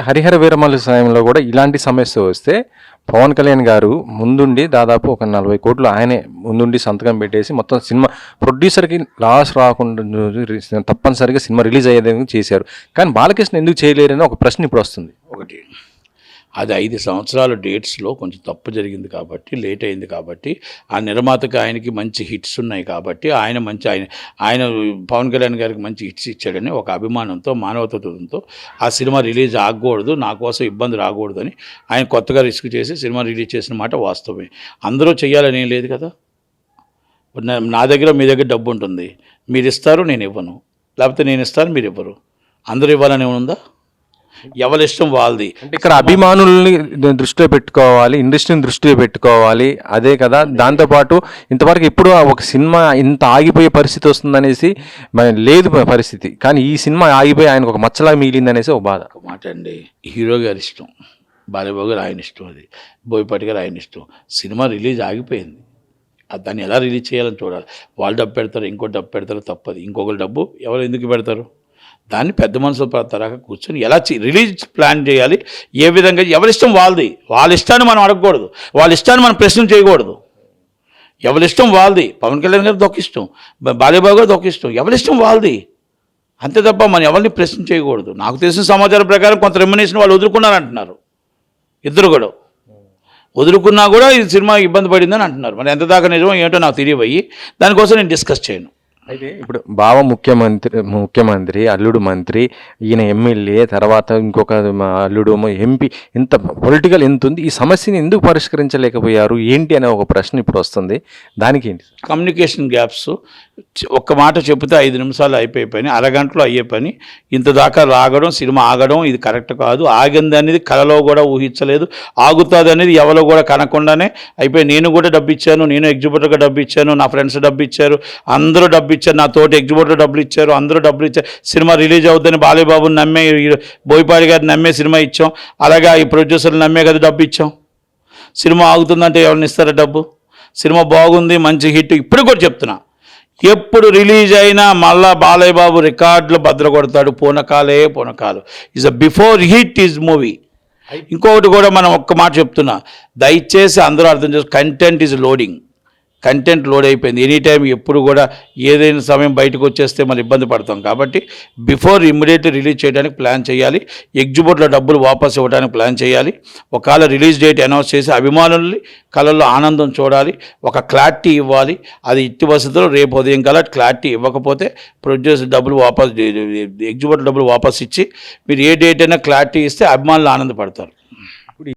హరిహర వీరమల్లు సమయంలో కూడా ఇలాంటి సమస్య వస్తే పవన్ కళ్యాణ్ గారు ముందుండి దాదాపు ఒక 40 కోట్లు ఆయనే ముందుండి సంతకం పెట్టేసి మొత్తం సినిమా ప్రొడ్యూసర్కి లాస్ రాకుండా తప్పనిసరిగా సినిమా రిలీజ్ అయ్యేది చేశారు. కానీ బాలకృష్ణ ఎందుకు చేయలేరని ఒక ప్రశ్న ఇప్పుడు వస్తుంది. ఒకటి అది 5 సంవత్సరాల డేట్స్లో కొంచెం తప్పు జరిగింది కాబట్టి, లేట్ అయింది కాబట్టి, ఆ నిర్మాతకి ఆయనకి మంచి హిట్స్ ఉన్నాయి కాబట్టి ఆయన పవన్ కళ్యాణ్ గారికి మంచి హిట్స్ ఇచ్చాడని ఒక అభిమానంతో, మానవతత్వంతో ఆ సినిమా రిలీజ్ ఆగకూడదు, నా కోసం ఇబ్బంది రాకూడదని ఆయన కొత్తగా రిస్క్ చేసి సినిమా రిలీజ్ చేసిన మాట వాస్తవమే. అందరూ చెయ్యాలని ఏం లేదు కదా. నా దగ్గర మీ దగ్గర డబ్బు ఉంటుంది, మీరు ఇస్తారు నేను ఇవ్వను, లేకపోతే నేను ఇస్తాను మీరు ఇవ్వరు, అందరూ ఇవ్వాలని ఉందా? ఎవరి ఇష్టం వాళ్ళది. అంటే ఇక్కడ అభిమానుల్ని దృష్టిలో పెట్టుకోవాలి, ఇండస్ట్రీని దృష్టిలో పెట్టుకోవాలి, అదే కదా. దాంతోపాటు ఇంతవరకు ఎప్పుడు ఒక సినిమా ఇంత ఆగిపోయే పరిస్థితి వస్తుందనేసి లేదు పరిస్థితి, కానీ ఈ సినిమా ఆగిపోయి ఆయనకు ఒక మచ్చలా మిగిలింది అనేసి ఒక బాధ. ఒక మాట అండి, హీరో గారి ఇష్టం, బాలయ్యబాబు గారు ఆయన ఇష్టం, అది బోయపాటి గారు ఆయన ఇష్టం. సినిమా రిలీజ్ ఆగిపోయింది, దాన్ని ఎలా రిలీజ్ చేయాలని చూడాలి. వాళ్ళు డబ్బు పెడతారు, ఇంకో డబ్బు పెడతారు, తప్పది. ఇంకొకరు డబ్బు ఎవరు ఎందుకు పెడతారు? దాన్ని పెద్ద మనుషుల తరహా కూర్చొని ఎలా రిలీజ్ ప్లాన్ చేయాలి, ఏ విధంగా, ఎవరిష్టం వాళ్ళది. వాళ్ళ ఇష్టాన్ని మనం అడగకూడదు, వాళ్ళ ఇష్టాన్ని మనం ప్రశ్న చేయకూడదు. ఎవరిష్టం వాళ్ళది. పవన్ కళ్యాణ్ గారిది ఒక ఇష్టం, బాలయ్యబాబు గారిది ఒక ఇష్టం, ఎవరిష్టం వాళ్ళది. అంతే తప్ప మనం ఎవరిని ప్రశ్న చేయకూడదు. నాకు తెలిసిన సమాచారం ప్రకారం కొంత రెమ్యునేషన్ వాళ్ళు వదులుకున్నారంటున్నారు, ఇద్దరు కూడా వదులుకున్నా కూడా ఈ సినిమా ఇబ్బంది పడిందని అంటున్నారు. మరి ఎంత దాకా నిజమో ఏంటో నాకు తెలియబోయి దానికోసం నేను డిస్కస్ చేయను. అయితే ఇప్పుడు బావ ముఖ్యమంత్రి, అల్లుడు మంత్రి, ఈయన ఎమ్మెల్యే, తర్వాత ఇంకొక అల్లుడు ఎంపీ, ఇంత పొలిటికల్ ఎంత ఉంది, ఈ సమస్యని ఎందుకు పరిష్కరించలేకపోయారు ఏంటి అనే ఒక ప్రశ్న ఇప్పుడు వస్తుంది. దానికి ఏంటి? Communication gaps. ఒక్క మాట చెబితే 5 నిమిషాలు అయిపోయే పని, అరగంటలో అయ్యే పని ఇంత దాకా రాగడం, సినిమా ఆగడం, ఇది కరెక్ట్ కాదు. ఆగింది అనేది కళలో కూడా ఊహించలేదు, ఆగుతుంది అనేది ఎవరో కూడా కనకుండానే అయిపోయి. నేను కూడా డబ్బు ఇచ్చాను, నేను ఎగ్జిబిటర్గా డబ్బు ఇచ్చాను, నా ఫ్రెండ్స్ డబ్బు ఇచ్చారు, అందరూ డబ్బు ఇచ్చారు, నా తోటి ఎగ్జిబిటర్ డబ్బులు ఇచ్చారు, అందరూ డబ్బులు ఇచ్చారు. సినిమా రిలీజ్ అవుతుందని బాలయ్యబాబుని నమ్మే, బోయపాటి గారిని నమ్మే సినిమా ఇచ్చాం. అలాగే ఈ ప్రొడ్యూసర్లు నమ్మే కదా డబ్బు ఇచ్చాం. సినిమా ఆగుతుందంటే ఎవరిని ఇస్తారా డబ్బు? సినిమా బాగుంది, మంచి హిట్. ఇప్పుడు కూడా చెప్తున్నా, ఎప్పుడు రిలీజ్ అయినా మళ్ళా బాలయ్యబాబు రికార్డులు బద్దలు కొడతాడు. పూనకాలు is a before hit is movie. ఇంకొకటి కూడా మనం ఒక్క మాట చెప్తున్నా, దయచేసి అందరూ అర్థం చేసుకో, content is loading. Content load అయిపోయింది. ఎనీ టైం ఎప్పుడు కూడా ఏదైనా సమయం బయటకు వచ్చేస్తే మనం ఇబ్బంది పడతాం. కాబట్టి బిఫోర్ ఇమ్మీడియట్లీ రిలీజ్ చేయడానికి ప్లాన్ చేయాలి. ఎగ్జిబిట్లో డబ్బులు వాపస్ ఇవ్వడానికి ప్లాన్ చేయాలి. ఒకవేళ రిలీజ్ డేట్ అనౌన్స్ చేసి అభిమానుల్ని కళల్లో ఆనందం చూడాలి, ఒక క్లారిటీ ఇవ్వాలి. అది ఇట్టి వసతులు రేపు ఉదయం కల్లా క్లారిటీ ఇవ్వకపోతే ప్రొడ్యూసర్ డబ్బులు వాపస్, ఎగ్జిబిట్ డబ్బులు వాపస్ ఇచ్చి మీరు ఏ డేట్ అయినా క్లారిటీ ఇస్తే అభిమానులు ఆనందపడతారు.